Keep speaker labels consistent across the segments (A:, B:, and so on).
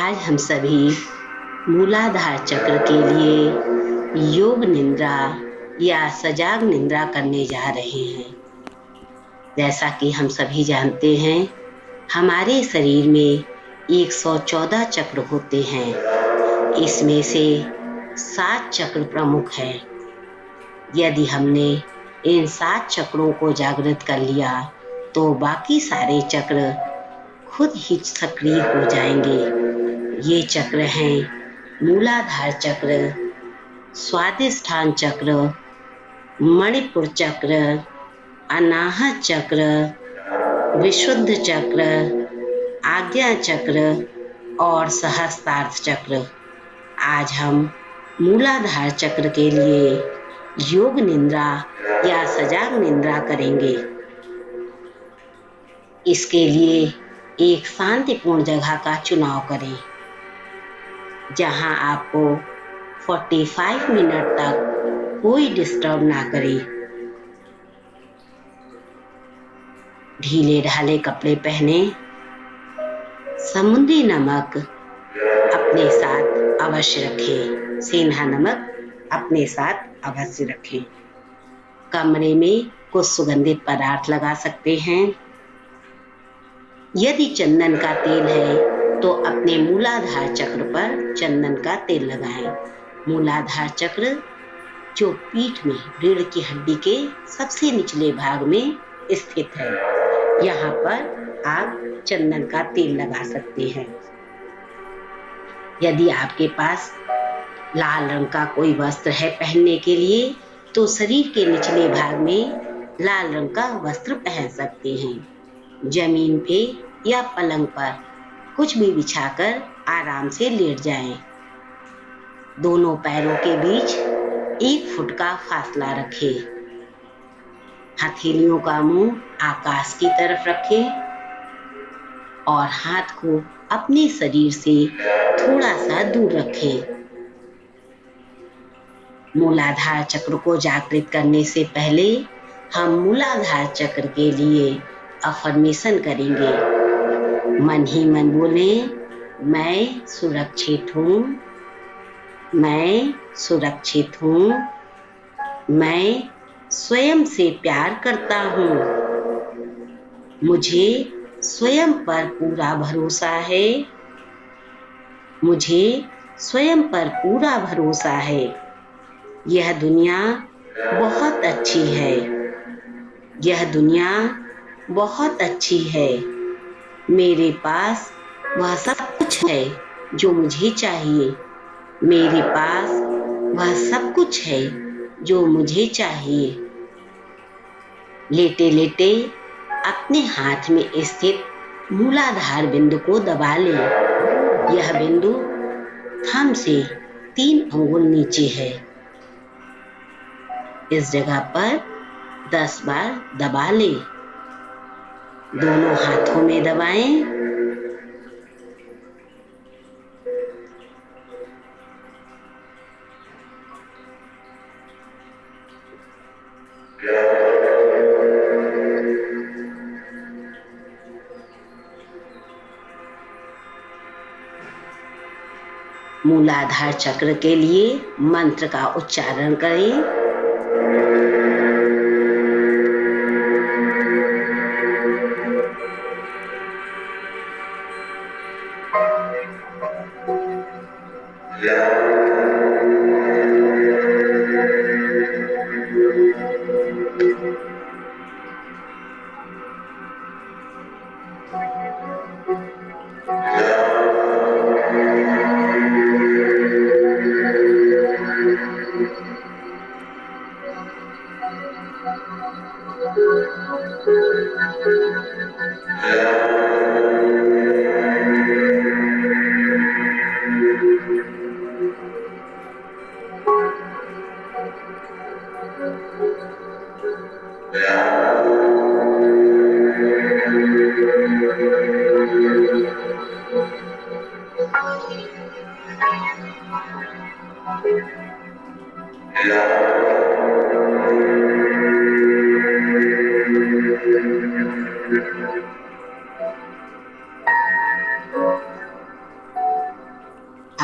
A: आज हम सभी मूलाधार चक्र के लिए योग निद्रा या सजाग निद्रा करने जा रहे हैं। जैसा कि हम सभी जानते हैं, हमारे शरीर में 114 चक्र होते हैं। इसमें से 7 चक्र प्रमुख हैं। यदि हमने इन 7 चक्रों को जागृत कर लिया तो बाकी सारे चक्र खुद ही सक्रिय हो जाएंगे। ये चक्र हैं मूलाधार चक्र, स्वादिष्ठान चक्र, मणिपुर चक्र, अनाहत चक्र, विशुद्ध चक्र, आज्ञा चक्र और सहस्त्रार्थ चक्र। आज हम मूलाधार चक्र के लिए योग निद्रा या सजाग निद्रा करेंगे। इसके लिए एक शांतिपूर्ण जगह का चुनाव करें, जहां आपको 45 मिनट तक कोई डिस्टर्ब ना करे। ढीले ढाले कपड़े पहने। समुद्री नमक अपने साथ अवश्य रखें। सेंधा नमक अपने साथ अवश्य रखें। कमरे में कुछ सुगंधित पदार्थ लगा सकते हैं। यदि चंदन का तेल है तो अपने मूलाधार चक्र पर चंदन का तेल लगाएं। मूलाधार चक्र जो पीठ में रीढ़ की हड्डी के सबसे निचले भाग में स्थित है, यहाँ पर आप चंदन का तेल लगा सकते हैं। यदि आपके पास लाल रंग का कोई वस्त्र है पहनने के लिए, तो शरीर के निचले भाग में लाल रंग का वस्त्र पहन सकते हैं। जमीन पे या पलंग पर कुछ भी बिछाकर आराम से लेट जाएं। दोनों पैरों के बीच 1 फुट का फासला रखें। हथेलियों का मुंह आकाश की तरफ रखें और हाथ को अपने शरीर से थोड़ा सा दूर रखें। मूलाधार चक्र को जागृत करने से पहले हम मूलाधार चक्र के लिए अफर्मेशन करेंगे। मन ही मन बोलें, मैं सुरक्षित हूँ, मैं सुरक्षित हूँ, मैं स्वयं से प्यार करता हूँ, मुझे स्वयं पर पूरा भरोसा है, मुझे स्वयं पर पूरा भरोसा है। यह दुनिया बहुत अच्छी है, यह दुनिया बहुत अच्छी है। मेरे पास वह सब कुछ है जो मुझे चाहिए। मेरे पास वह सब कुछ है जो मुझे चाहिए। लेटे लेटे अपने हाथ में स्थित मूलाधार बिंदु को दबा लें। यह बिंदु थंब से 3 अंगुल नीचे है। इस जगह पर 10 बार दबा लें। दोनों हाथों में दबाएं। मूलाधार चक्र के लिए मंत्र का उच्चारण करें।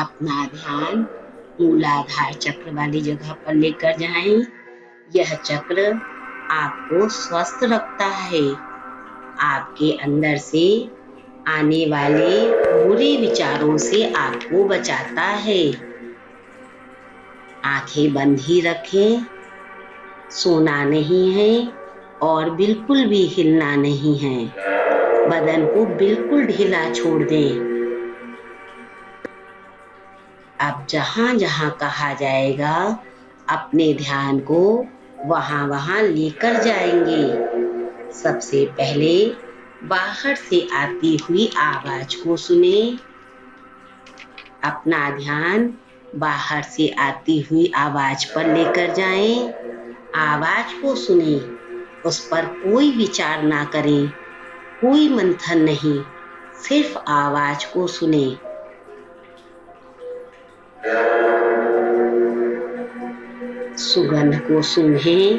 A: अपना ध्यान मूलाधार चक्र वाली जगह पर लेकर जाएं। यह चक्र आपको स्वस्थ रखता है, आपके अंदर से आने वाले बुरे विचारों से आपको बचाता है। आंखें बंद ही रखें, सोना नहीं है और बिल्कुल भी हिलना नहीं है। बदन को बिल्कुल ढीला छोड़ दें। अब जहां जहां कहा जाएगा अपने ध्यान को वहां वहां लेकर जाएंगे। सबसे पहले बाहर से आती हुई आवाज को सुने। अपना ध्यान बाहर से आती हुई आवाज पर लेकर जाएं। आवाज को सुने, उस पर कोई विचार ना करें, कोई मंथन नहीं, सिर्फ आवाज को सुने। सुगंध को सूंघें।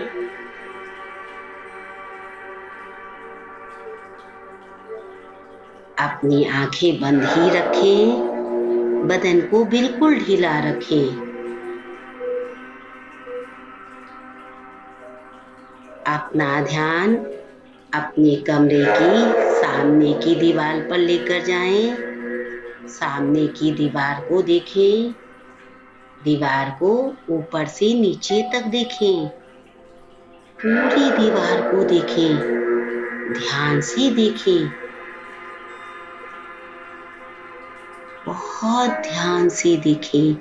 A: अपनी आंखें बंद ही रखें, बदन को बिल्कुल ढीला रखें। अपना ध्यान अपने कमरे की सामने की दीवार पर लेकर जाएं। सामने की दीवार को देखें। दीवार को ऊपर से नीचे तक देखें। पूरी दीवार को देखें, ध्यान से देखें, बहुत ध्यान से देखें।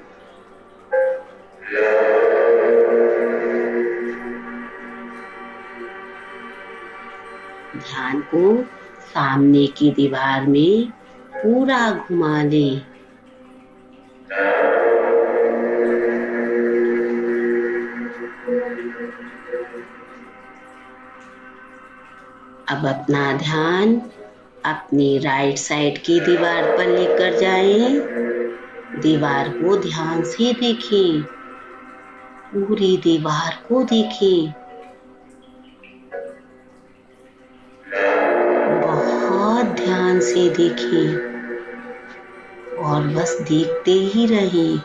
A: ध्यान को सामने की दीवार में पूरा घुमा लें। अब अपना ध्यान अपनी राइट साइड की दीवार पर लेकर जाएं। दीवार को ध्यान से देखें, पूरी दीवार को देखें, बहुत ध्यान से देखें और बस देखते ही रहें।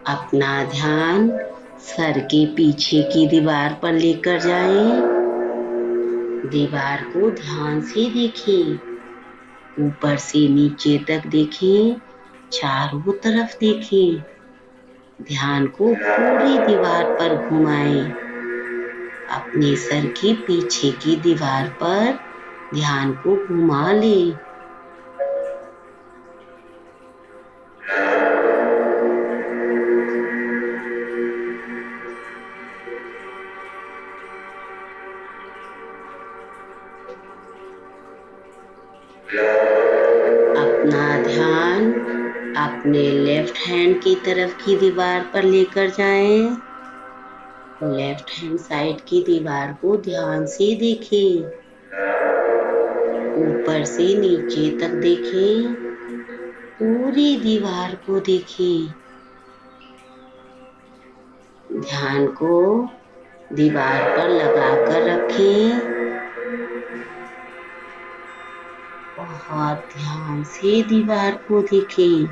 A: अपना ध्यान सर के पीछे की दीवार पर लेकर जाएं। दीवार को ध्यान से देखें, ऊपर से नीचे तक देखें, चारों तरफ देखें। ध्यान को पूरी दीवार पर घुमाएं। अपने सर के पीछे की दीवार पर ध्यान को घुमा लें। अपना ध्यान अपने लेफ्ट हैंड की तरफ की दीवार पर लेकर जाएं। लेफ्ट हैंड साइड की दीवार को ध्यान से देखें, ऊपर से नीचे तक देखें, पूरी दीवार को देखें। ध्यान को दीवार पर लगाकर रखें। बहुत ध्यान से दीवार को देखें।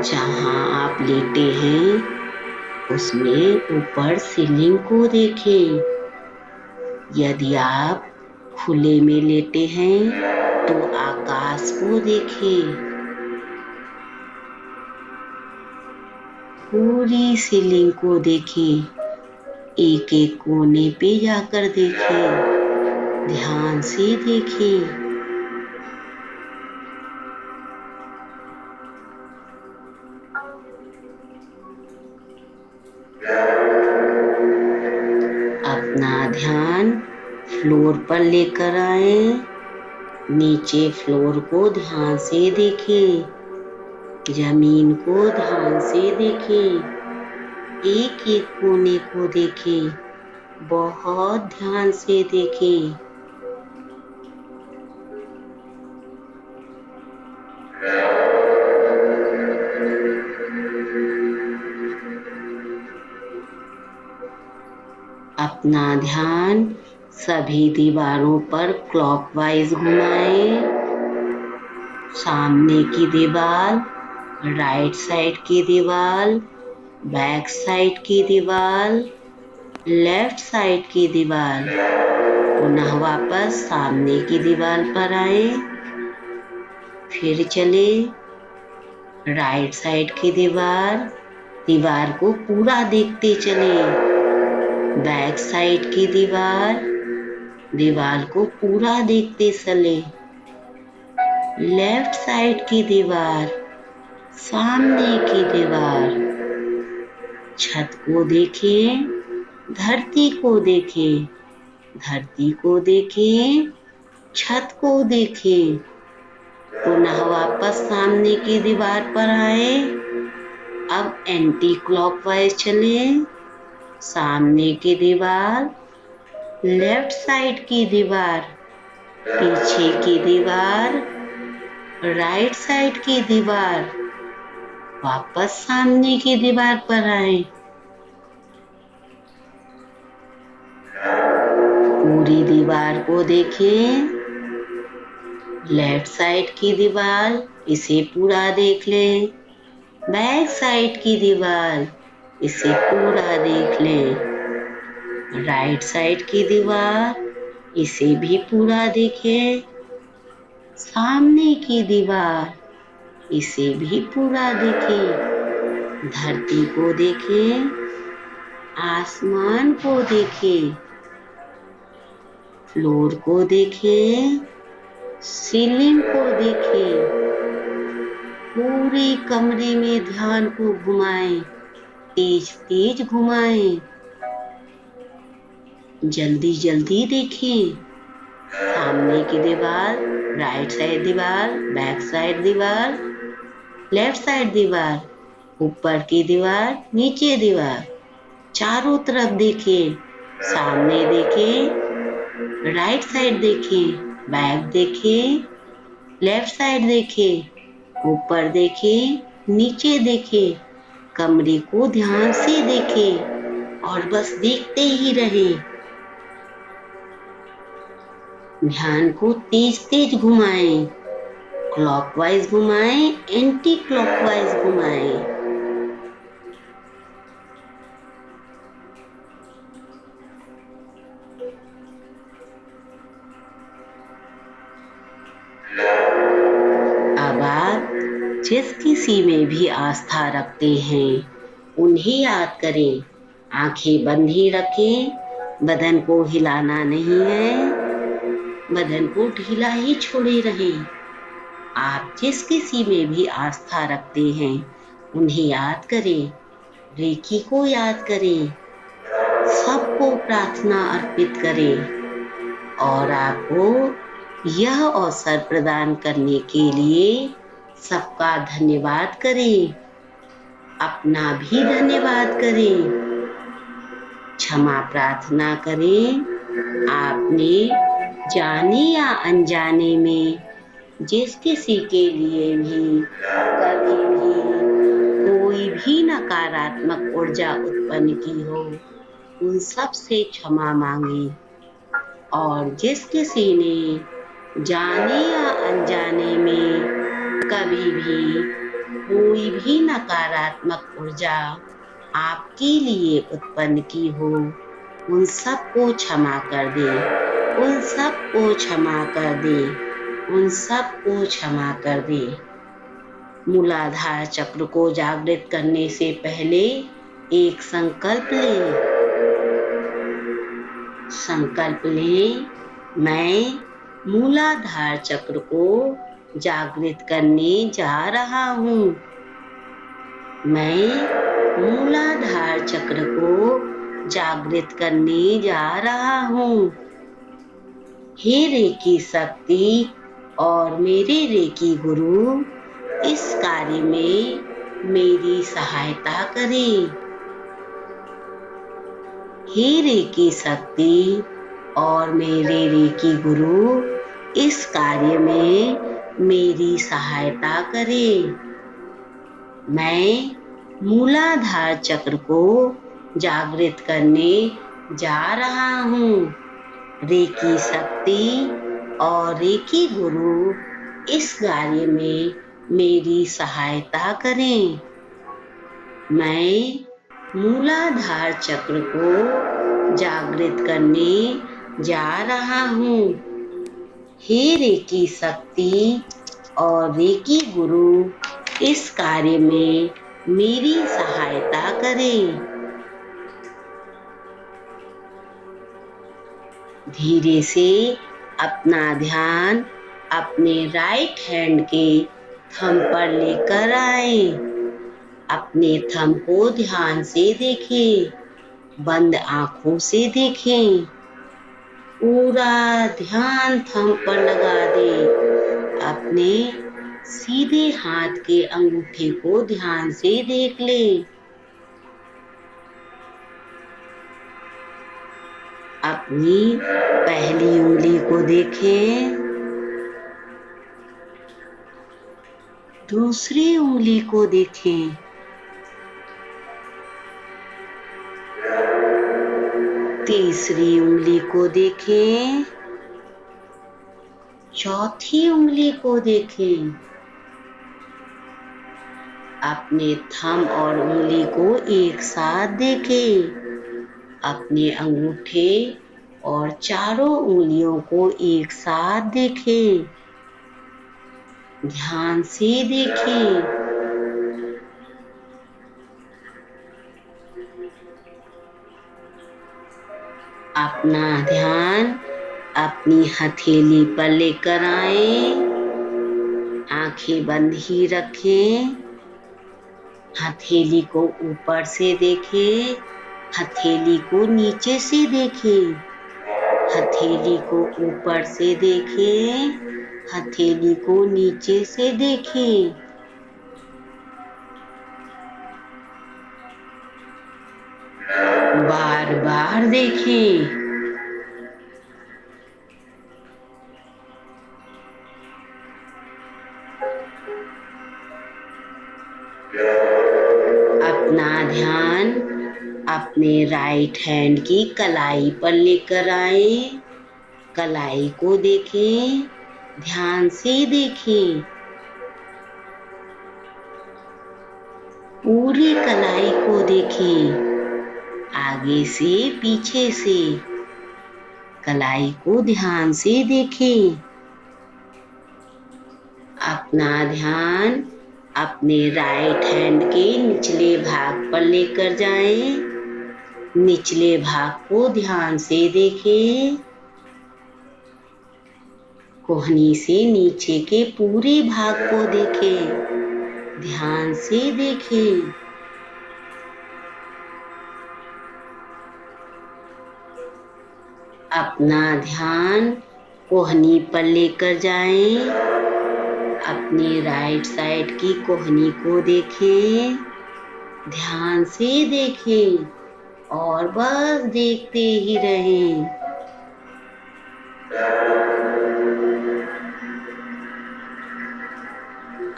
A: जहां आप लेटे हैं उसमें ऊपर सीलिंग को देखें। यदि आप खुले में लेटे हैं तो आकाश को देखें। पूरी सीलिंग को देखें, एक एक कोने पे जाकर देखें, ध्यान से देखें। अपना ध्यान फ्लोर पर लेकर आए। नीचे फ्लोर को ध्यान से देखें, जमीन को ध्यान से देखें, एक एक कोने को देखें, बहुत ध्यान से देखें। अपना ध्यान सभी दीवारों पर क्लॉकवाइज घुमाएं। सामने की दीवार, राइट साइड की दीवार, बैक साइड की दीवार, लेफ्ट साइड की दीवार। पुनः वापस सामने की दीवार पर आए। फिर चले राइट साइड की दीवार, दीवार को पूरा देखते चले। बैक साइड की दीवार, दीवार को पूरा देखते चले। लेफ्ट साइड की दीवार, सामने की दीवार। छत को देखें, धरती को देखें, धरती को देखें, छत को देखें। पुनः वापस सामने की दीवार पर आए। अब एंटी क्लॉकवाइज चलें। सामने की दीवार, लेफ्ट साइड की दीवार, पीछे की दीवार, राइट साइड की दीवार। वापस सामने की दीवार पर आए। पूरी दीवार को देखें। लेफ्ट साइड की दीवार, इसे पूरा देख लें। बैक साइड की दीवार, इसे पूरा देख लें। राइट साइड की दीवार, इसे भी पूरा देखें। सामने की दीवार, इसे भी पूरा देखें। धरती को देखें, आसमान को देखें, फ्लोर को देखें, सीलिंग को देखें। पूरे कमरे में ध्यान को घुमाएं, तेज तेज घुमाएं। जल्दी जल्दी देखें। सामने की दीवार, राइट साइड दीवार, बैक साइड दीवार, लेफ्ट साइड दीवार, ऊपर की दीवार, नीचे दीवार। चारों तरफ देखें। सामने देखें, राइट साइड देखें, बैक देखें, लेफ्ट साइड देखें, ऊपर देखें, नीचे देखें। कमरे को ध्यान से देखें और बस देखते ही रहें। ध्यान को तेज तेज घुमाएं, क्लॉकवाइज घुमाएं, एंटी क्लॉकवाइज घुमाएं। अब आप जिस किसी में भी आस्था रखते हैं, उन्हें याद करें। आंखें बंद ही रखें, बदन को हिलाना नहीं है, बदन को ढीला ही छोड़े रहें। आप जिस किसी में भी आस्था रखते हैं, उन्हें याद करें, रेकी को याद करें, सबको प्रार्थना अर्पित करें और आपको यह अवसर प्रदान करने के लिए सबका धन्यवाद करें। अपना भी धन्यवाद करें। क्षमा प्रार्थना करें। आपने जाने या अनजाने में जिस किसी के लिए भी कभी भी कोई भी नकारात्मक ऊर्जा उत्पन्न की हो, उन सब से क्षमा मांगे। और जिस किसी ने जाने या अनजाने में कभी भी कोई भी नकारात्मक ऊर्जा आपके लिए उत्पन्न की हो, उन सब को क्षमा कर दे, उन सब को क्षमा कर दे, उन सब को क्षमा कर दे। मूलाधार चक्र को जागृत करने से पहले एक संकल्प लें। संकल्प लें, मैं मूलाधार चक्र को जागृत करने जा रहा हूँ। मैं मूलाधार चक्र को जागृत करने जा रहा हूँ। हे रेकी शक्ति और मेरे रेकी गुरु, इस कार्य में मेरी सहायता करें। हे रेकी शक्ति और मेरे रेकी गुरु, इस कार्य में मेरी सहायता करें। मैं मूलाधार चक्र को जागृत करने जा रहा हूँ। रेकी शक्ति और रेकी गुरु इस कार्य में मेरी सहायता करें। मैं मूलाधार चक्र को जागृत करने जा रहा हूँ। हे रेकी शक्ति और रेकी गुरु इस कार्य में मेरी सहायता करें। धीरे से अपना ध्यान अपने राइट हैंड के थंब पर लेकर आए। अपने थंब को ध्यान से देखें, बंद आंखों से देखें। पूरा ध्यान थंब पर लगा दें। अपने सीधे हाथ के अंगूठे को ध्यान से देख लें। अपनी पहली उंगली को देखें, दूसरी उंगली को देखें, तीसरी उंगली को देखें, चौथी उंगली को देखें। अपने थंब और उंगली को एक साथ देखें। अपने अंगूठे और चारों उंगलियों को एक साथ देखें। ध्यान से देखें। अपना ध्यान अपनी हथेली पर लेकर आए। आंखें बंद ही रखें। हथेली को ऊपर से देखें। हथेली को नीचे से देखें। हथेली को ऊपर से देखें। हथेली को नीचे से देखें। बार बार देखें। अपना ध्यान अपने राइट हैंड की कलाई पर लेकर आए। कलाई को देखें, ध्यान से देखें। पूरी कलाई को देखें, आगे से पीछे से। कलाई को ध्यान से देखें। अपना ध्यान अपने राइट हैंड के निचले भाग पर लेकर जाएं। निचले भाग को ध्यान से देखें। कोहनी से नीचे के पूरे भाग को देखें। ध्यान से देखें। अपना ध्यान कोहनी पर लेकर जाएं। अपनी राइट साइड की कोहनी को देखें। ध्यान से देखें और बस देखते ही रहें।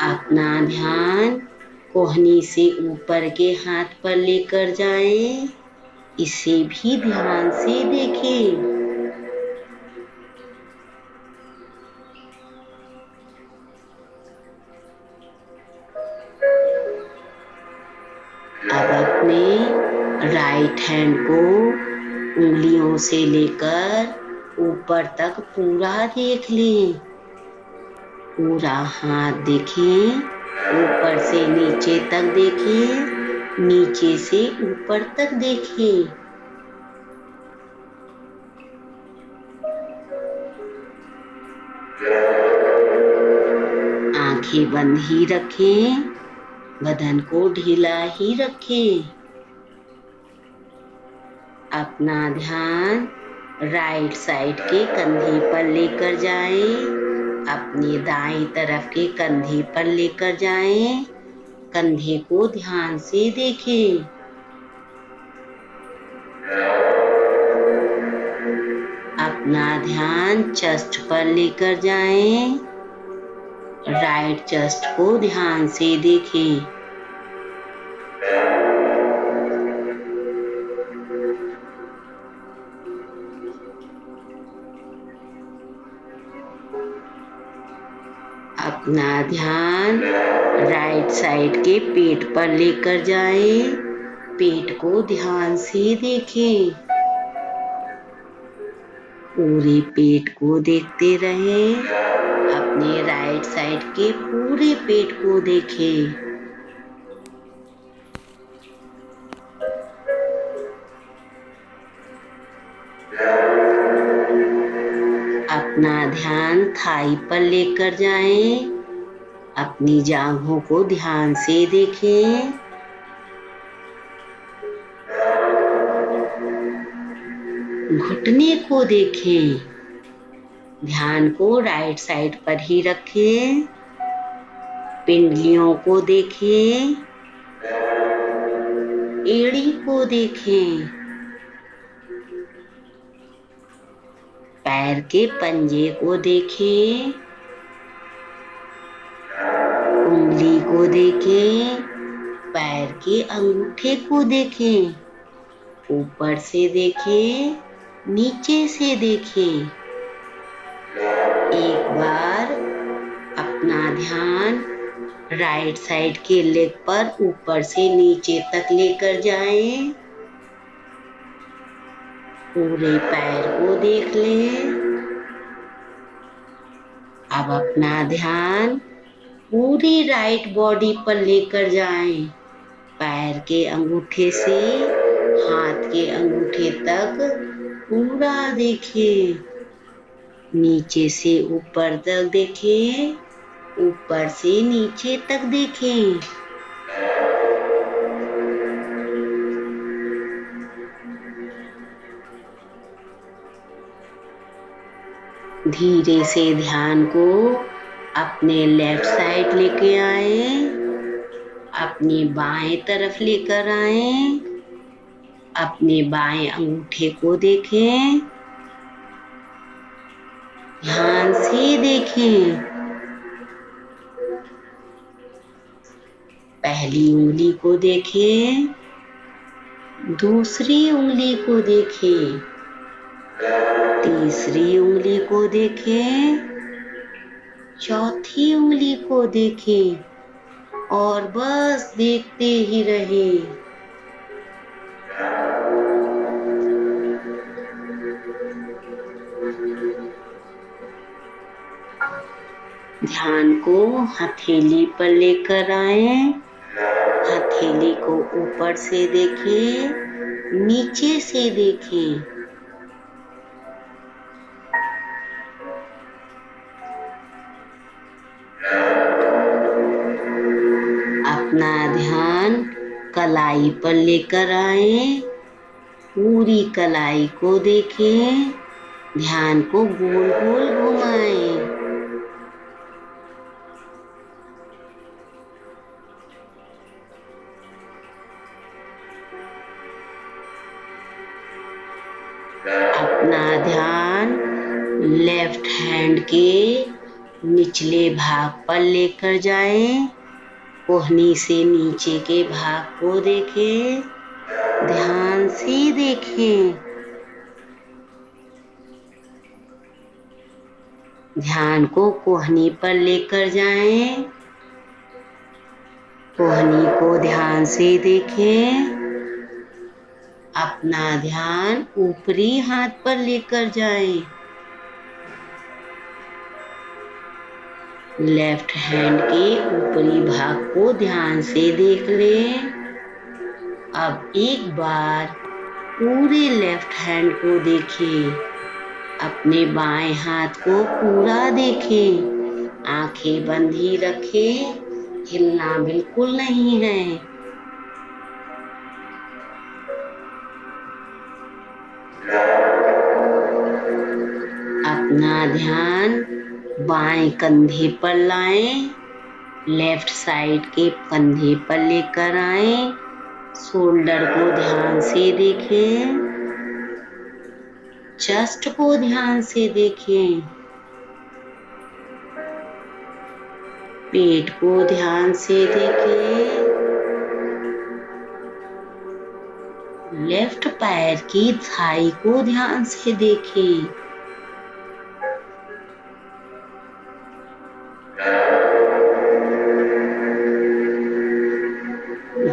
A: अपना ध्यान कोहनी से ऊपर के हाथ पर लेकर जाएं। इसे भी ध्यान से देखें। अब अपने राइट हैंड को उंगलियों से लेकर ऊपर तक पूरा देख लें। पूरा हाथ देखें, ऊपर से नीचे तक देखें, नीचे से ऊपर तक देखें। आंखें बंद ही रखें, बदन को ढीला ही रखें। अपना ध्यान राइट साइड के कंधे पर लेकर जाएं। अपनी दाईं तरफ के कंधे पर लेकर जाएं। कंधे को ध्यान से देखें। अपना ध्यान चेस्ट पर लेकर जाएं। राइट चेस्ट को ध्यान से देखें। अपना ध्यान राइट साइड के पेट पर लेकर जाएं। पेट को ध्यान से देखें। पूरे पेट को देखते रहें। अपने राइट साइड के पूरे पेट को देखें। अपना ध्यान थाई पर लेकर जाएं। अपनी जांघों को ध्यान से देखें। घुटने को देखें। ध्यान को राइट साइड पर ही रखें। पिंडलियों को देखें। एड़ी को देखें। पैर के पंजे को देखें। उंगली को देखें। पैर के अंगूठे को देखें। ऊपर से देखें, नीचे से देखें। एक बार अपना ध्यान राइट साइड के लेग पर ऊपर से नीचे तक लेकर जाएं। पूरे पैर को देख लें। अब अपना ध्यान पूरी राइट बॉडी पर लेकर जाएं। पैर के अंगूठे से हाथ के अंगूठे तक पूरा देखें। नीचे से ऊपर तक देखें। ऊपर से नीचे तक देखें। धीरे से ध्यान को अपने लेफ्ट साइड लेके आए। अपनी बाएं तरफ लेकर आए। अपने बाएं अंगूठे को देखें। ध्यान से देखें। पहली उंगली को देखें। दूसरी उंगली को देखें। तीसरी उंगली को देखें। चौथी उंगली को देखें और बस देखते ही रहें। ध्यान को हथेली पर लेकर आए। हथेली को ऊपर से देखें, नीचे से देखें। अपना ध्यान कलाई पर लेकर आए। पूरी कलाई को देखें। ध्यान को गोल गोल घुमाएं। अपना ध्यान लेफ्ट हैंड के निचले भाग पर लेकर जाएं। कोहनी से नीचे के भाग को देखें। ध्यान से देखें। ध्यान को कोहनी पर लेकर जाएं। कोहनी को ध्यान से देखें। अपना ध्यान ऊपरी हाथ पर लेकर जाएं। लेफ्ट हैंड के ऊपरी भाग को ध्यान से देख लें। अब एक बार पूरे लेफ्ट हैंड को देखें। अपने बाएं हाथ को पूरा देखें। आंखें बंद ही रखें। हिलना बिल्कुल नहीं है। अपना ध्यान बाएं कंधे पर लाएं। लेफ्ट साइड के कंधे पर लेकर आए। शोल्डर को ध्यान से देखें। चेस्ट को ध्यान से देखें। पेट को ध्यान से देखें। लेफ्ट पैर की थाई को ध्यान से देखें।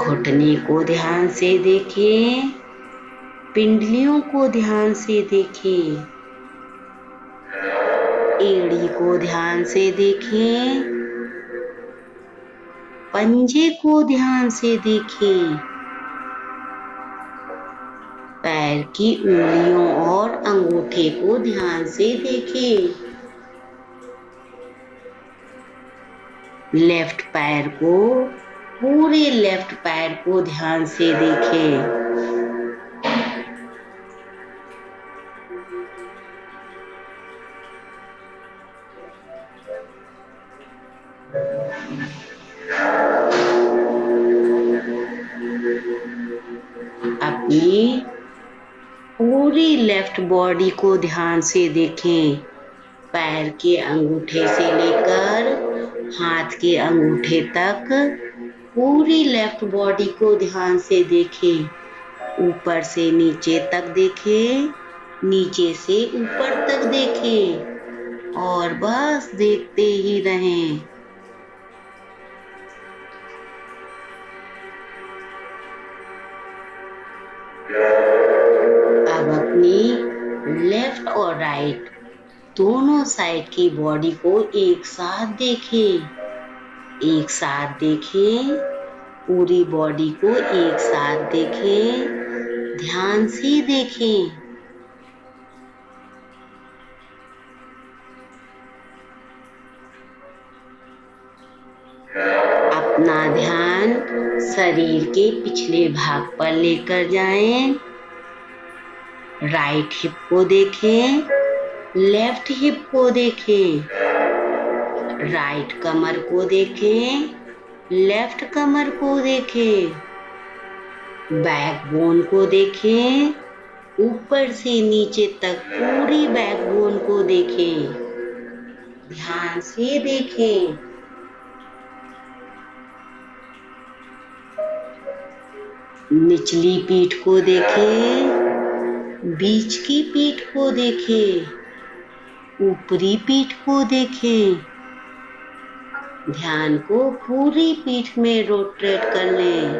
A: घुटने को ध्यान से देखें, पिंडलियों को ध्यान से देखें, एड़ी को ध्यान से देखें, पंजे को ध्यान से देखें, पैर की उंगलियों और अंगूठे को ध्यान से देखें। लेफ्ट पैर को, पूरे लेफ्ट पैर को ध्यान से देखें। अपनी पूरी लेफ्ट बॉडी को ध्यान से देखें। पैर के अंगूठे से लेकर हाथ के अंगूठे तक पूरी लेफ्ट बॉडी को ध्यान से देखें। ऊपर से नीचे तक देखें, नीचे से ऊपर तक देखें और बस देखते ही रहें। अब अपनी लेफ्ट और राइट दोनों साइड की बॉडी को एक साथ देखें। एक साथ देखें, पूरी बॉडी को एक साथ देखें, ध्यान से देखें। अपना ध्यान शरीर के पिछले भाग पर लेकर जाएं। राइट हिप को देखें, लेफ्ट हिप को देखें, राइट कमर को देखें, लेफ्ट कमर को देखें, बैकबोन को देखें, ऊपर से नीचे तक पूरी बैकबोन को देखें, ध्यान से देखें। निचली पीठ को देखें, बीच की पीठ को देखें, ऊपरी पीठ को देखें। ध्यान को पूरी पीठ में रोटेट कर लें,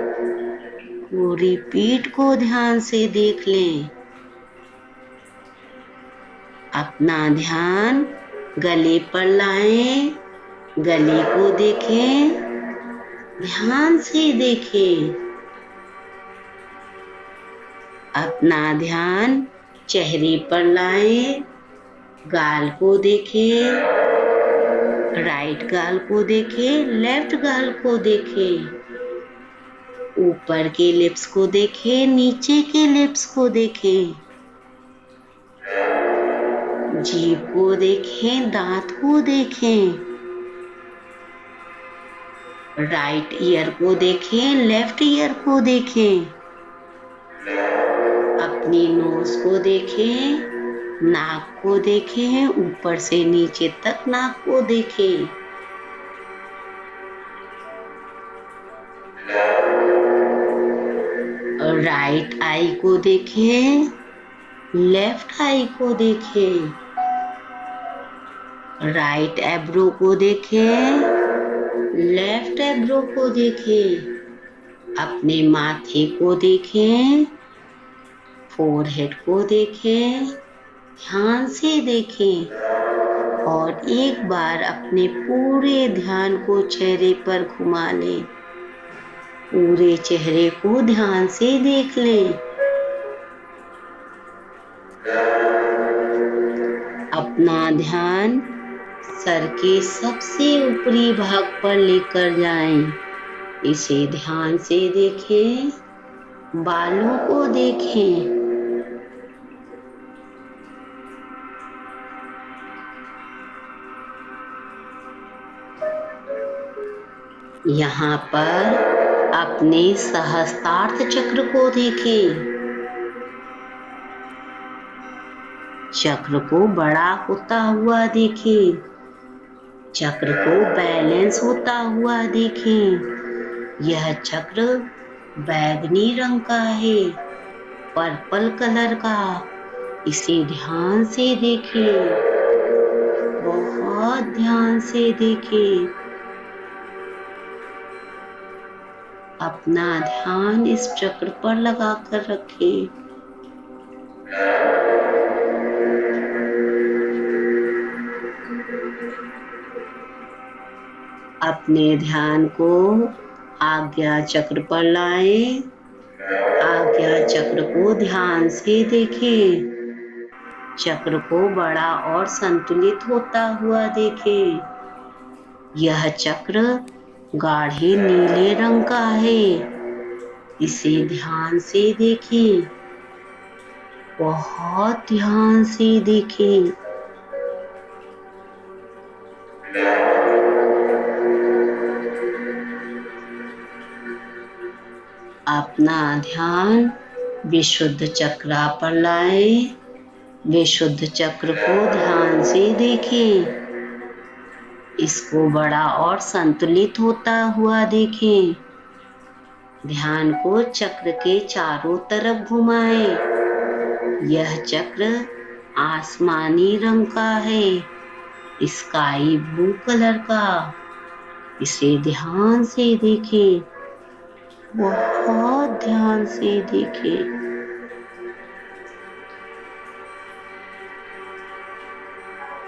A: पूरी पीठ को ध्यान से देख लें। अपना ध्यान गले पर लाएं, गले को देखें, ध्यान से देखें। अपना ध्यान चेहरे पर लाएं, गाल को देखें, राइट गाल को देखें, लेफ्ट गाल को देखें, ऊपर के लिप्स को देखें, नीचे के लिप्स को देखें, जीभ को देखें, दांत को देखें, राइट ईयर को देखें, लेफ्ट ईयर को देखें, अपनी नोज को देखें, नाक को देखें, ऊपर से नीचे तक नाक को देखें। राइट आई को देखें, लेफ्ट आई को देखें, राइट एब्रो को देखें, लेफ्ट एब्रो को देखें, अपने माथे को देखें, फोरहेड को देखें, ध्यान से देखें और एक बार अपने पूरे ध्यान को चेहरे पर घुमा लें। पूरे चेहरे को ध्यान से देख लें। अपना ध्यान सर के सबसे ऊपरी भाग पर लेकर जाएं। इसे ध्यान से देखें, बालों को देखें। यहाँ पर अपने सहस्त्रार्थ चक्र को देखें। चक्र को बड़ा होता हुआ देखें, चक्र को बैलेंस होता हुआ देखें। यह चक्र बैगनी रंग का है, पर्पल कलर का। इसे ध्यान से देखें, बहुत ध्यान से देखें। अपना ध्यान इस चक्र पर लगाकर रखें। अपने ध्यान को आज्ञा चक्र पर लाएं। आज्ञा चक्र को ध्यान से देखें। चक्र को बड़ा और संतुलित होता हुआ देखें। यह चक्र गाढ़े नीले रंग का है। इसे ध्यान से देखें। बहुत ध्यान से देखें। अपना ध्यान विशुद्ध चक्र पर लाएं। विशुद्ध चक्र को ध्यान से देखें। इसको बड़ा और संतुलित होता हुआ देखें। ध्यान को चक्र के चारों तरफ घुमाएं। यह चक्र आसमानी रंग का है, स्काई ब्लू कलर का। इसे ध्यान से देखें। बहुत ध्यान से देखें।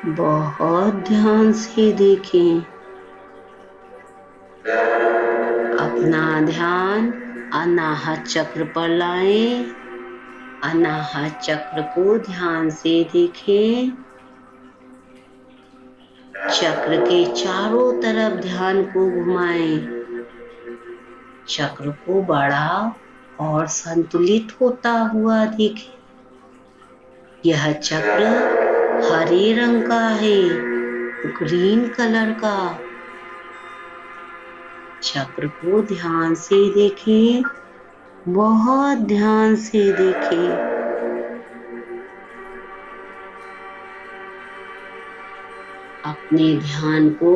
A: बहुत ध्यान से देखें। अपना ध्यान अनाहत चक्र पर लाएं। अनाहत चक्र को ध्यान से देखें। चक्र के चारों तरफ ध्यान को घुमाएं। चक्र को बड़ा और संतुलित होता हुआ देखें। यह चक्र हरे रंग का है, ग्रीन कलर का। चक्र को ध्यान से देखें। बहुत ध्यान से देखें। अपने ध्यान को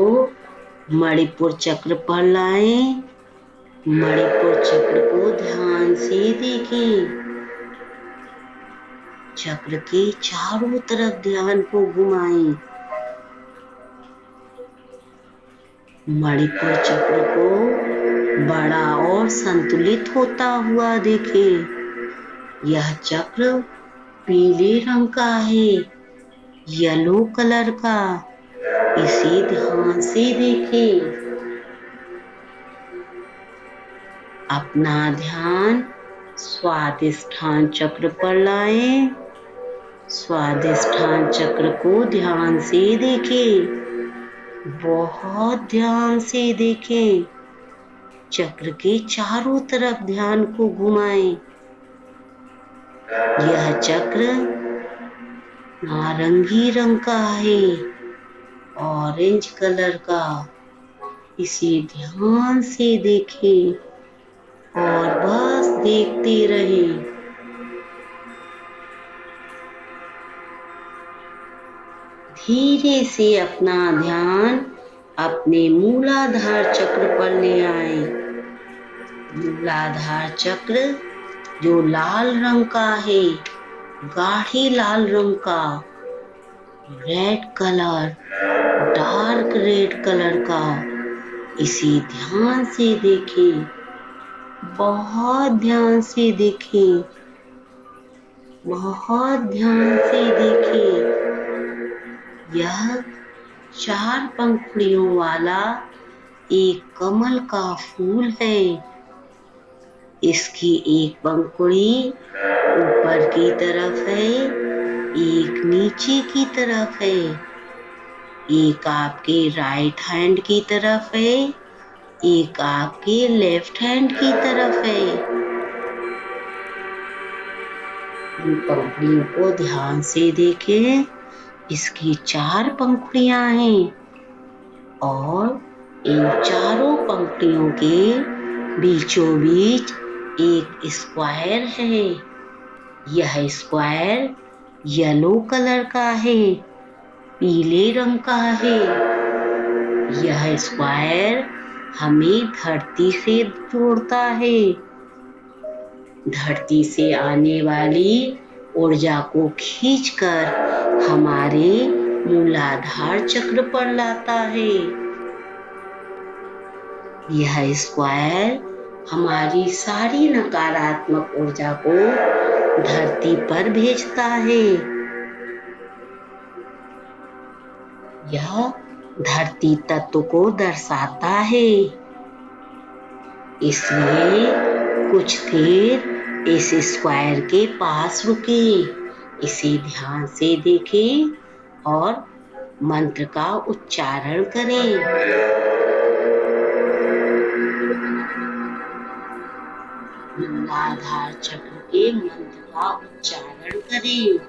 A: मणिपुर चक्र पर लाएं। मणिपुर चक्र को ध्यान से देखें। चक्र के चारों तरफ ध्यान को घुमाएं। मणिपुर चक्र को बड़ा और संतुलित होता हुआ देखें। यह चक्र पीले रंग का है, येलो कलर का। इसे ध्यान से देखें। अपना ध्यान स्वादिष्ठान चक्र पर लाएं। स्वादिष्ठान चक्र को ध्यान से देखें। बहुत ध्यान से देखें। चक्र के चारों तरफ ध्यान को घुमाएं। यह चक्र नारंगी रंग का है, ऑरेंज कलर का। इसे ध्यान से देखें और बस देखते रहें। धीरे से अपना ध्यान अपने मूलाधार चक्र पर ले आए। मूलाधार चक्र जो लाल रंग का है, गाढ़े लाल रंग का, red colour, dark red colour का। इसे ध्यान से देखें। बहुत ध्यान से देखें। बहुत ध्यान से देखें। यह 4 पंखुड़ियों वाला एक कमल का फूल है। इसकी एक पंखुड़ी ऊपर की तरफ है, एक नीचे की तरफ है। एक आपके राइट हैंड की तरफ है, एक आपके लेफ्ट हैंड की तरफ है। इन पंखुड़ियों को ध्यान से देखें। इसकी 4 पंखुड़ियां हैं और इन चारों पंखुड़ियों के बीचों बीच एक स्क्वायर है। यह स्क्वायर येलो कलर का है, पीले रंग का है। यह स्क्वायर हमें धरती से जोड़ता है। धरती से आने वाली ऊर्जा को खींचकर हमारे मूलाधार चक्र पर लाता है। यह स्क्वायर हमारी सारी नकारात्मक ऊर्जा को धरती पर भेजता है। यह धरती तत्व को दर्शाता है। इसलिए कुछ देर इस स्क्वायर के पास रुके, इसे ध्यान से देखें और मंत्र का उच्चारण करें। मूलाधार चक्र के मंत्र का उच्चारण करें।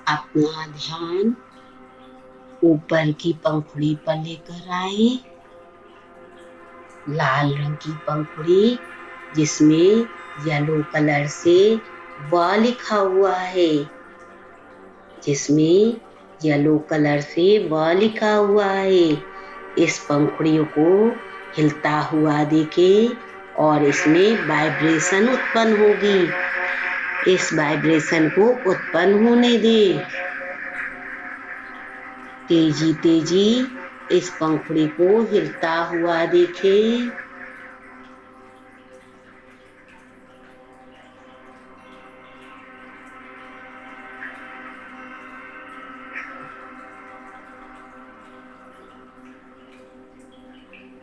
A: अपना ध्यान ऊपर की पंखुड़ी पर लेकर आए। लाल रंग की पंखुड़ी जिसमें येलो कलर से व लिखा हुआ है, जिसमें येलो कलर से व लिखा हुआ है। इस पंखुड़ी को हिलता हुआ देखें और इसमें वाइब्रेशन उत्पन्न होगी। इस वाइब्रेशन को उत्पन्न होने दें। तेजी तेजी इस पंखुड़ी को हिलता हुआ देखें।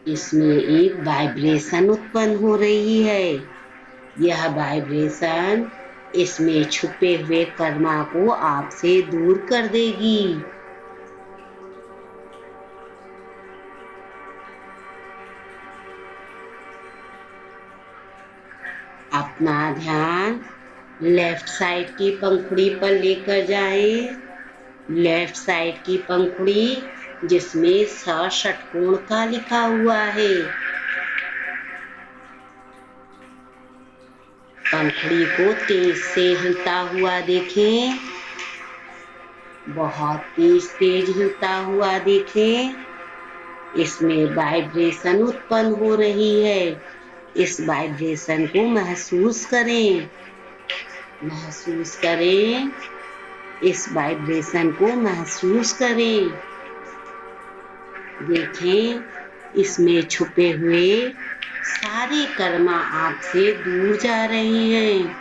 A: इसमें एक वाइब्रेशन उत्पन्न हो रही है। यह वाइब्रेशन इसमें छुपे हुए कर्मा को आपसे दूर कर देगी। अपना ध्यान लेफ्ट साइड की पंखुड़ी पर लेकर जाएं। लेफ्ट साइड की पंखुड़ी जिसमें षटकोण का लिखा हुआ है। पंखुड़ी को तेज से हिलता हुआ देखें। बहुत तेज तेज हिलता हुआ देखें। इसमें वाइब्रेशन उत्पन्न हो रही है। इस वाइब्रेशन को महसूस करें। महसूस करें। इस वाइब्रेशन को महसूस करें। देखें इसमें छुपे हुए सारे कर्मा आपसे दूर जा रहे हैं।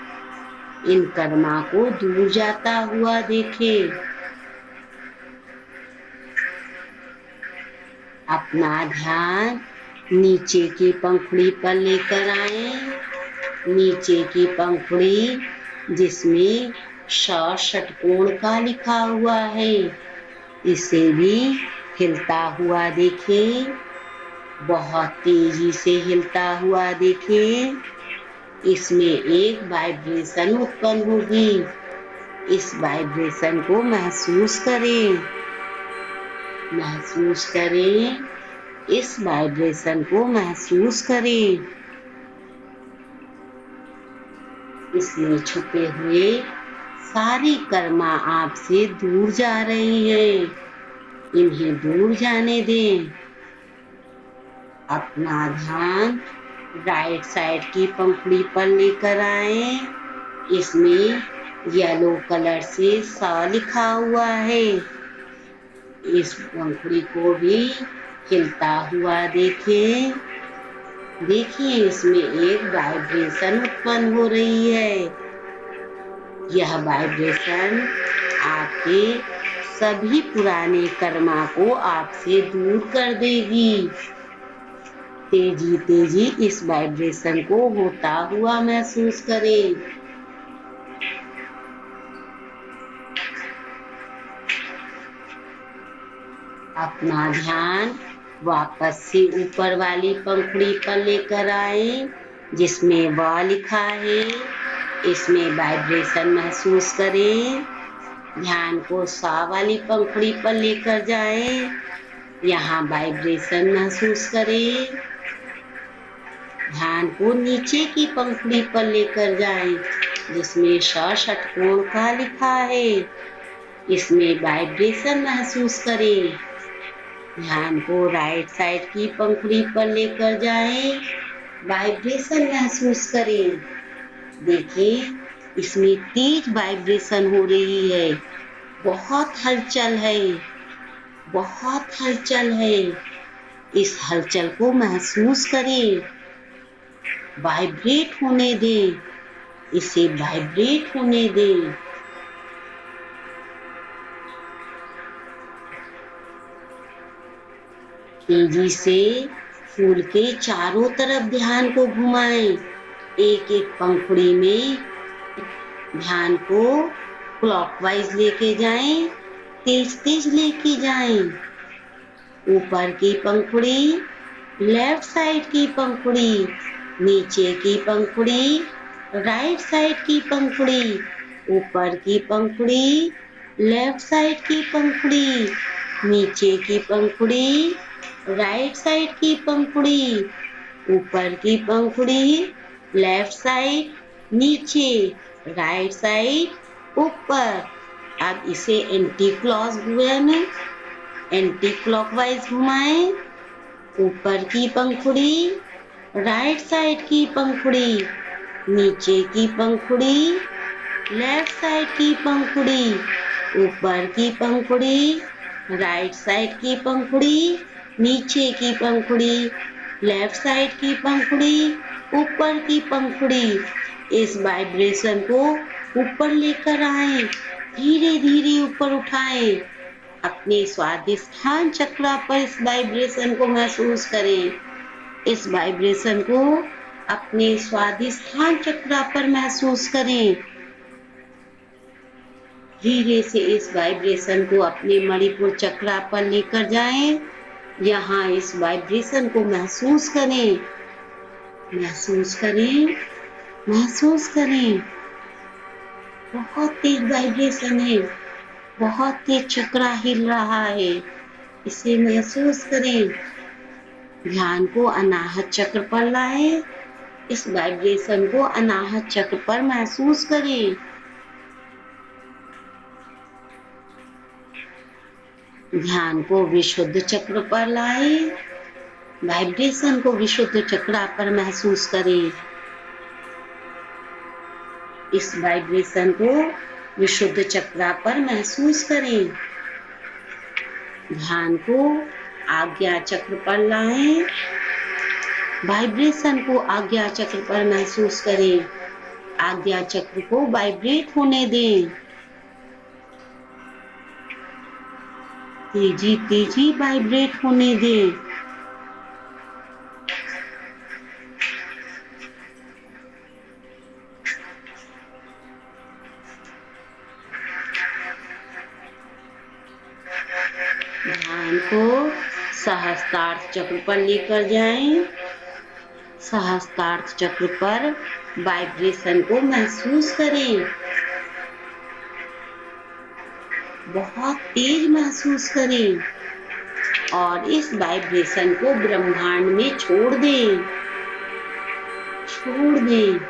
A: इन कर्मा को दूर जाता हुआ देखें। अपना ध्यान नीचे की पंखुड़ी पर लेकर आए। नीचे की पंखुड़ी जिसमें षटकोण का लिखा हुआ है, इसे भी हिलता हुआ देखें। बहुत तेजी से हिलता हुआ देखें। इसमें एक वाइब्रेशन उत्पन्न होगी। इस वाइब्रेशन को महसूस करें। महसूस करें। इस वाइब्रेशन को महसूस करें। इसमें छुपे हुए सारी कर्मा आपसे दूर जा रही हैं। इन्हें दूर जाने दें। अपना ध्यान राइट साइड की पंखुड़ी पर लेकर आए। इसमें येलो कलर से सा लिखा हुआ है। इस पंखुड़ी को भी हिलता हुआ देखें। देखिए इसमें एक वाइब्रेशन उत्पन्न हो रही है। यह वाइब्रेशन आपके सभी पुराने कर्मा को आपसे दूर कर देगी। तेजी तेजी इस वाइब्रेशन को होता हुआ महसूस करें। अपना ध्यान वापस से ऊपर वाली पंखुड़ी पर लेकर आए जिसमें व लिखा है। इसमें वाइब्रेशन महसूस करें। ध्यान को सा वाली पंखुड़ी पर लेकर जाएं। यहाँ वाइब्रेशन महसूस करें। ध्यान को नीचे की पंखुड़ी पर लेकर जाएं जिसमें श षटकोण का लिखा है। इसमें वाइब्रेशन महसूस करें। ध्यान को राइट साइड की पंखुड़ी पर लेकर जाएं। वाइब्रेशन महसूस करें। देखिए इसमें तेज वाइब्रेशन हो रही है। बहुत हलचल है, बहुत हलचल है। इस हलचल को महसूस करें। वाइब्रेट होने दें। इसे वाइब्रेट होने दें। तेजी से फूल के चारों तरफ ध्यान को घुमाएं। एक एक पंखुड़ी में ध्यान को क्लॉकवाइज लेके जाएं। तेज तेज लेके जाएं। ऊपर की पंखुड़ी, लेफ्ट साइड की पंखुड़ी, नीचे की पंखुड़ी, राइट साइड की पंखुड़ी, ऊपर की पंखुड़ी, लेफ्ट साइड की पंखुड़ी, नीचे की पंखुड़ी, राइट साइड की पंखुड़ी, ऊपर की पंखुड़ी, लेफ्ट साइड, नीचे, राइट साइड, ऊपर। अब इसे एंटी क्लॉकवाइज घुमाएं। ऊपर की पंखुड़ी, राइट साइड की पंखुड़ी, नीचे की पंखुड़ी, लेफ्ट साइड की पंखुड़ी, ऊपर की पंखुड़ी, राइट साइड की पंखुड़ी, नीचे की पंखुड़ी, लेफ्ट साइड की पंखुड़ी, ऊपर की पंखुड़ी। इस वाइब्रेशन को ऊपर लेकर आए। धीरे धीरे ऊपर उठाएं। अपने स्वादिष्ठान चक्र पर इस वाइब्रेशन को महसूस करें। इस वाइब्रेशन को अपने स्वादिष्ठान चक्र पर महसूस करें। धीरे से इस वाइब्रेशन को अपने मणिपुर चक्र पर लेकर जाएं। यहाँ इस वाइब्रेशन को महसूस करें। महसूस करें, महसूस करें। बहुत तेज वाइब्रेशन है। बहुत तेज चक्र हिल रहा है। इसे महसूस करें। ध्यान को अनाहत चक्र पर लाएं। इस वाइब्रेशन को अनाहत चक्र पर महसूस करें। ध्यान को विशुद्ध चक्र पर लाएं। वाइब्रेशन को विशुद्ध चक्र पर महसूस करें। इस वाइब्रेशन को विशुद्ध चक्र पर महसूस करें। ध्यान को आज्ञा चक्र पर लाएं। वाइब्रेशन को आज्ञा चक्र पर महसूस करें। आज्ञा चक्र को वाइब्रेट होने दें। तेजी तेजी वाइब्रेट होने दें। ध्यान को सहस्त्रार्थ चक्र पर लेकर जाएं। सहस्त्रार्थ चक्र पर वाइब्रेशन को महसूस करें। बहुत तेज महसूस करें और इस वाइब्रेशन को ब्रह्मांड में छोड़ दें। छोड़ दें।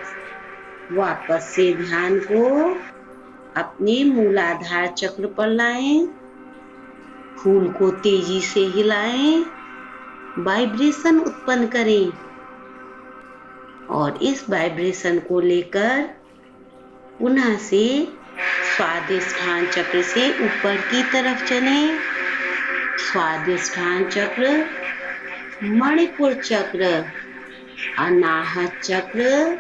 A: वापस से ध्यान को अपने मूलाधार चक्र पर लाएं। फूल को तेजी से हिलाएं। वाइब्रेशन उत्पन्न करें और इस वाइब्रेशन को लेकर पुनः से स्वादिष्ठान चक्र से ऊपर की तरफ चलें। स्वादिष्ठान चक्र, मणिपुर चक्र, अनाहत चक्र,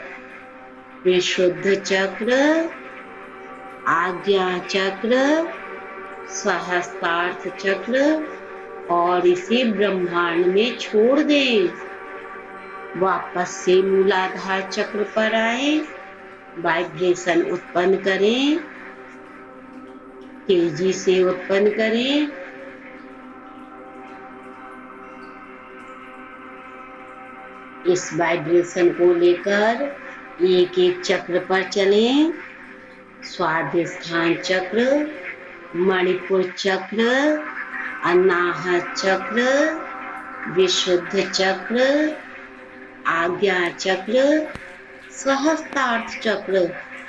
A: विशुद्ध चक्र, आज्ञा चक्र, सहस्त्रार्थ चक्र और इसे ब्रह्मांड में छोड़ दें। वापस से मूलाधार चक्र पर आए, वाइब्रेशन उत्पन्न करें, तेजी से उत्पन्न करें। इस वाइब्रेशन को लेकर एक एक चक्र पर चलें। स्वादिष्ठान चक्र, मणिपुर चक्र, अनाहत चक्र, विशुद्ध चक्र, आज्ञा चक्र, सहस्त्रार्थ चक्र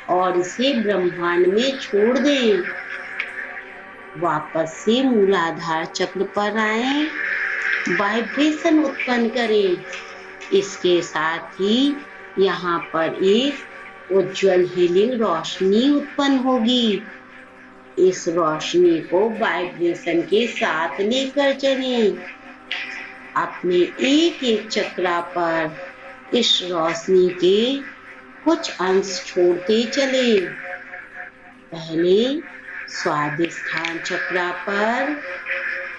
A: और इसे ब्रह्मांड में छोड़ दें। वापस से मूलाधार चक्र पर आए, वाइब्रेशन उत्पन्न करें। इसके साथ ही यहाँ पर एक उज्जवल हीलिंग रोशनी उत्पन्न होगी। इस रोशनी को वाइब्रेशन के साथ लेकर चलें। अपने एक एक चक्रा पर इस रोशनी के कुछ अंश छोड़ते चले। पहले स्वादिष्ठान चक्रा पर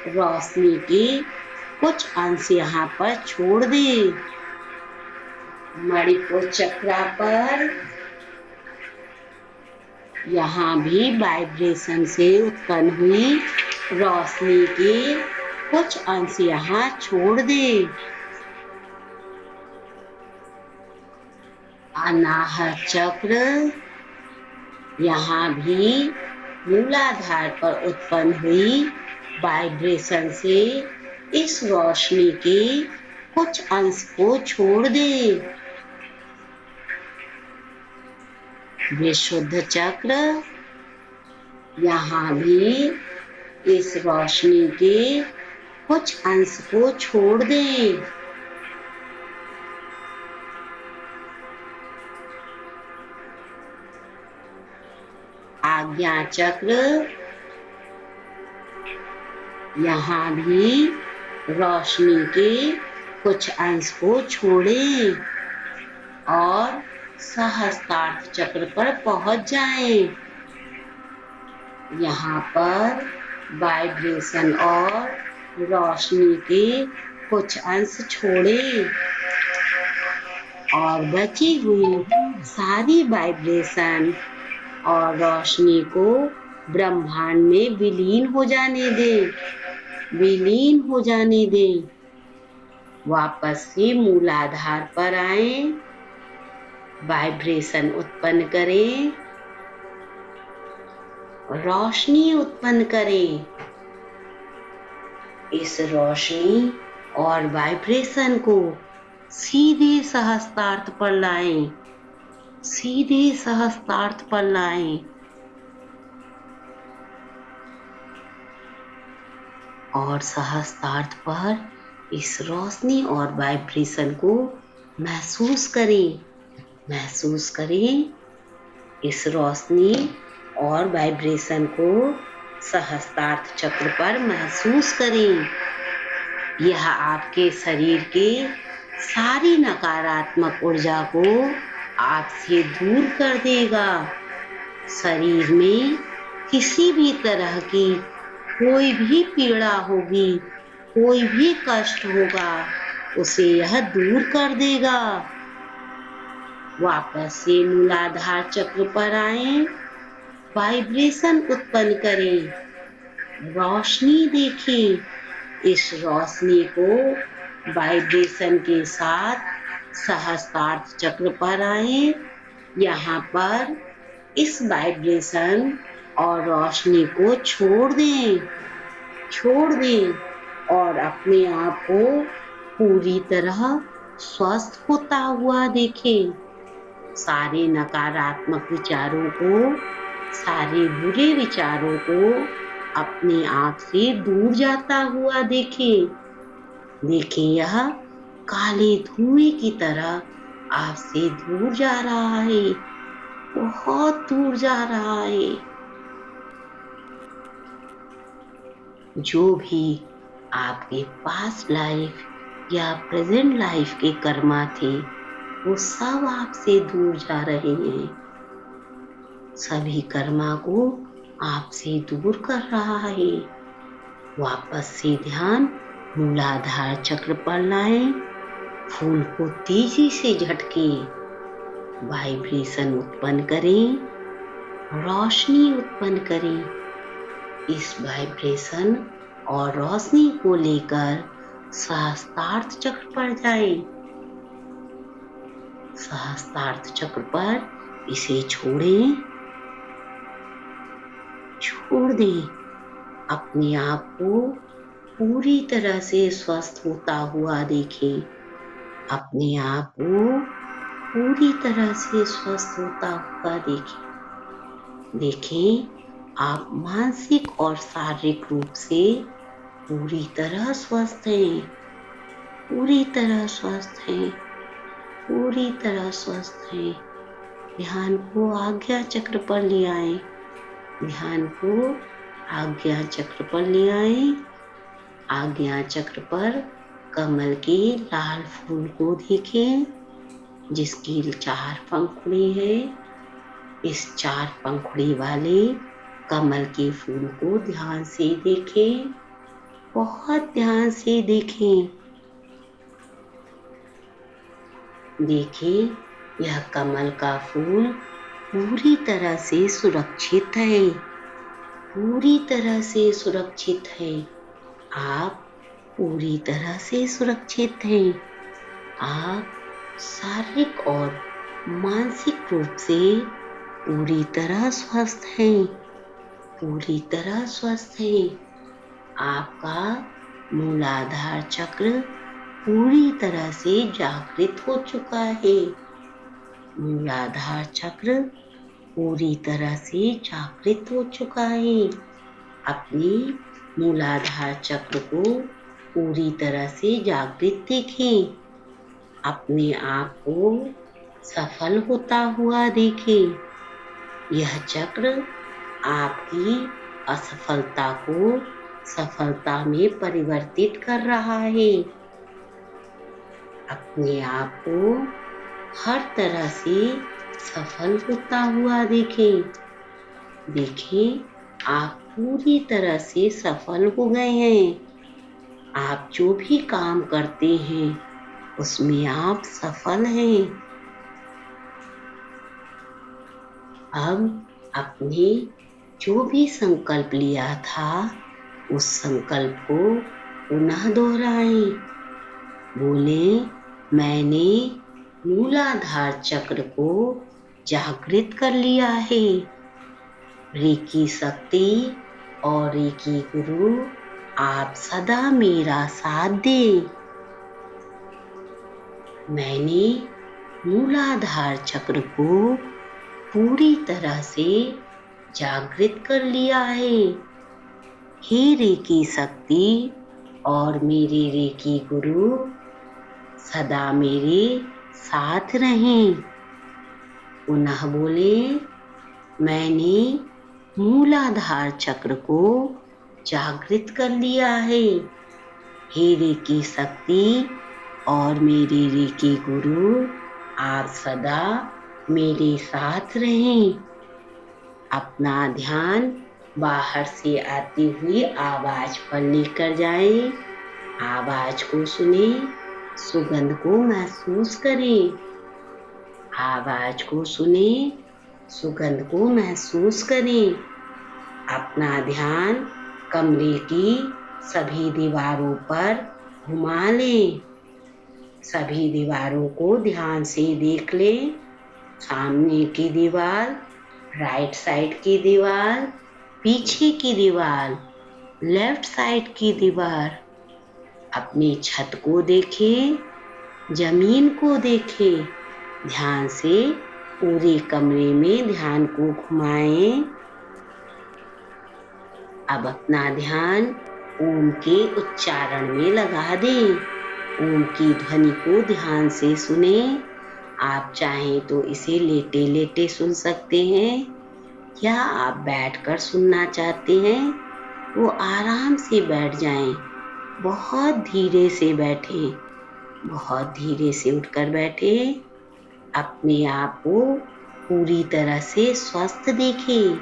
A: रोशनी के कुछ अंश यहाँ पर छोड़ दें। मणिपुर चक्रा पर यहाँ भी वाइब्रेशन से उत्पन्न हुई रोशनी के कुछ अंश यहाँ छोड़ दें। अनाहत चक्र, यहाँ भी मूलाधार पर उत्पन्न हुई वाइब्रेशन से इस रोशनी के कुछ अंश को छोड़ दें। विशुद्ध चक्र, यहाँ भी इस रोशनी के कुछ अंश को छोड़ दें। आज्ञा चक्र, यहाँ भी रोशनी के कुछ अंश को छोड़ें और सहस्त्रार्थ चक्र पर पहुंच जाएं। यहाँ पर वाइब्रेशन और रोशनी के कुछ अंश छोड़ें और बची हुई सारी वाइब्रेशन और रोशनी को ब्रह्मांड में विलीन हो जाने दें, विलीन हो जाने दें। वापस से मूलाधार पर आए, वाइब्रेशन उत्पन्न करें, रोशनी उत्पन्न करें। इस रोशनी और वाइब्रेशन को सीधे सहस्त्रार्थ पर लाएं, सीधे सहस्त्रार्थ पर लाएं और सहस्त्रार्थ पर इस रोशनी और वाइब्रेशन को महसूस करें, महसूस करें। इस रोशनी और वाइब्रेशन को सहस्त्रार्थ चक्र पर महसूस करें। यह आपके शरीर के सारी नकारात्मक ऊर्जा को आपसे दूर कर देगा। शरीर में किसी भी तरह की कोई भी पीड़ा होगी, कोई भी कष्ट होगा, उसे यह दूर कर देगा। वापस से मूलाधार चक्र पर आए, वाइब्रेशन उत्पन्न करें, रोशनी देखें। इस रोशनी को वाइब्रेशन के साथ सहस्त्रार्थ चक्र पर आए। यहाँ पर इस वाइब्रेशन और रोशनी को छोड़ दें, छोड़ दें और अपने आप को पूरी तरह स्वस्थ होता हुआ देखें। सारे नकारात्मक विचारों को, सारे बुरे विचारों को अपने आप से दूर जाता हुआ देखें। देखें, यह काले धुएं की तरह आपसे दूर जा रहा है, बहुत दूर जा रहा है। जो भी आपके पास्ट लाइफ या प्रेजेंट लाइफ के कर्मा थे, वो सब आपसे दूर जा रहे हैं। सभी कर्मा को आपसे दूर कर रहा है। वापस से ध्यान मूलाधार चक्र पर लाएं। फूल को तेजी से झटके, वाइब्रेशन उत्पन्न करें, रोशनी उत्पन्न करें। इस वाइब्रेशन और रोशनी को लेकर सहस्त्रार्थ चक्र पर जाएं। सहस्त्रार्थ चक्र पर इसे छोड़ें, छोड़ दें। अपने आप को पूरी तरह से स्वस्थ होता हुआ देखें। अपने आप को पूरी तरह से स्वस्थ होता हुआ देखें। देखें, आप मानसिक और शारीरिक रूप से पूरी तरह स्वस्थ हैं, पूरी तरह स्वस्थ हैं, पूरी तरह स्वस्थ हैं। ध्यान को आज्ञा चक्र पर ले आएं। ध्यान को आज्ञा चक्र पर ले आएं। आज्ञा चक्र पर कमल के लाल फूल को देखें, जिसकी 4 पंखुड़ी है। इस 4 पंखुड़ी वाले कमल के फूल को ध्यान से देखें, बहुत ध्यान से देखें। देखें, यह कमल का फूल पूरी तरह से सुरक्षित है, पूरी तरह से सुरक्षित है। आप पूरी तरह से सुरक्षित हैं। आप शारीरिक और मानसिक रूप से पूरी तरह स्वस्थ हैं, पूरी तरह स्वस्थ हैं। आपका मूलाधार चक्र पूरी तरह से जागृत हो चुका है। मूलाधार चक्र पूरी तरह से जागृत हो चुका है। अपने मूलाधार चक्र को पूरी तरह से जागृत देखें। अपने आप को सफल होता हुआ देखें। यह चक्र आपकी असफलता को सफलता में परिवर्तित कर रहा है। अपने आप को हर तरह से सफल होता हुआ देखें। देखें, आप पूरी तरह से सफल हो गए हैं। आप जो भी काम करते हैं उसमें आप सफल हैं। अब अपने जो भी संकल्प लिया था उस संकल्प को पुनः दोहराएं। बोले, मैंने मूलाधार चक्र को जागृत कर लिया है। रेकी शक्ति और रेकी गुरु आप सदा मेरा साथ दें। मैंने मूलाधार चक्र को पूरी तरह से जागृत कर लिया है। हे रेकी शक्ति और मेरे रेकी गुरु सदा मेरे साथ रहें। पुनः बोले, मैंने मूलाधार चक्र को जागृत कर लिया है। हे रेकी शक्ति और मेरे रेकी गुरु आप सदा मेरे साथ रहें। अपना ध्यान बाहर से आती हुई आवाज पर लेकर जाएं। आवाज को सुने, सुगंध को महसूस करें। आवाज को सुने, सुगंध को महसूस करें। अपना ध्यान कमरे की सभी दीवारों पर घुमा लें। सभी दीवारों को ध्यान से देख लें। सामने की दीवार, राइट साइड की दीवार, पीछे की दीवार, लेफ्ट साइड की दीवार। अपनी छत को देखें, जमीन को देखें। ध्यान से पूरे कमरे में ध्यान को घुमाएं। अब अपना ध्यान ओम के उच्चारण में लगा दें। ओम की ध्वनि को ध्यान से सुने। आप चाहें तो इसे लेटे लेटे सुन सकते हैं, या आप बैठकर सुनना चाहते हैं वो आराम से बैठ जाएं। बहुत धीरे से बैठें, बहुत धीरे से उठकर बैठे। अपने आप को पूरी तरह से स्वस्थ देखें।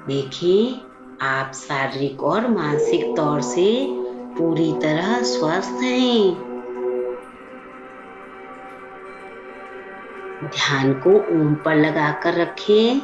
A: देखें, आप शारीरिक और मानसिक तौर से पूरी तरह स्वस्थ हैं। ध्यान को ओम पर लगाकर रखें।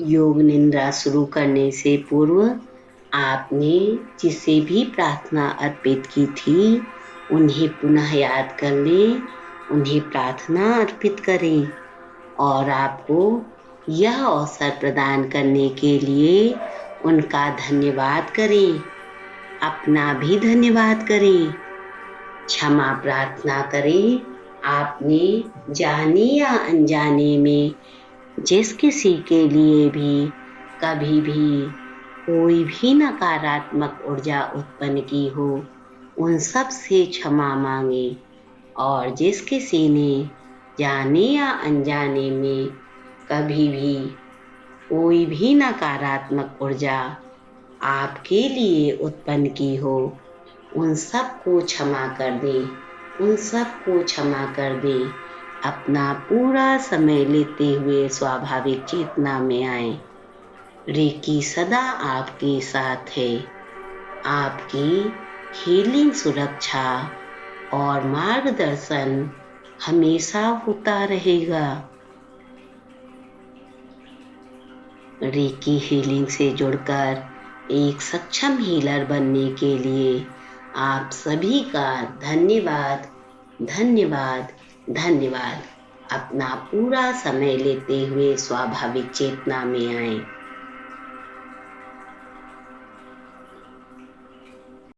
A: योग निद्रा शुरू करने से पूर्व आपने जिसे भी प्रार्थना अर्पित की थी, उन्हें पुनः याद कर लें, उन्हें प्रार्थना अर्पित करें और आपको यह अवसर प्रदान करने के लिए उनका धन्यवाद करें। अपना भी धन्यवाद करें। क्षमा प्रार्थना करें। आपने जाने या अनजाने में जिस किसी के लिए भी कभी भी कोई भी नकारात्मक ऊर्जा उत्पन्न की हो, उन सब से क्षमा मांगे। और जिस किसी ने जाने या अनजाने में कभी भी कोई भी नकारात्मक ऊर्जा आपके लिए उत्पन्न की हो, उन सब को क्षमा कर दे, उन सब को क्षमा कर दे। अपना पूरा समय लेते हुए स्वाभाविक चेतना में आए। रेकी सदा आपके साथ है। आपकी हीलिंग सुरक्षा और मार्गदर्शन हमेशा होता रहेगा। रेकी हीलिंग से जुड़कर एक सक्षम हीलर बनने के लिए आप सभी का धन्यवाद, धन्यवाद, धन्यवाद। अपना पूरा समय लेते हुए स्वाभाविक चेतना में आए।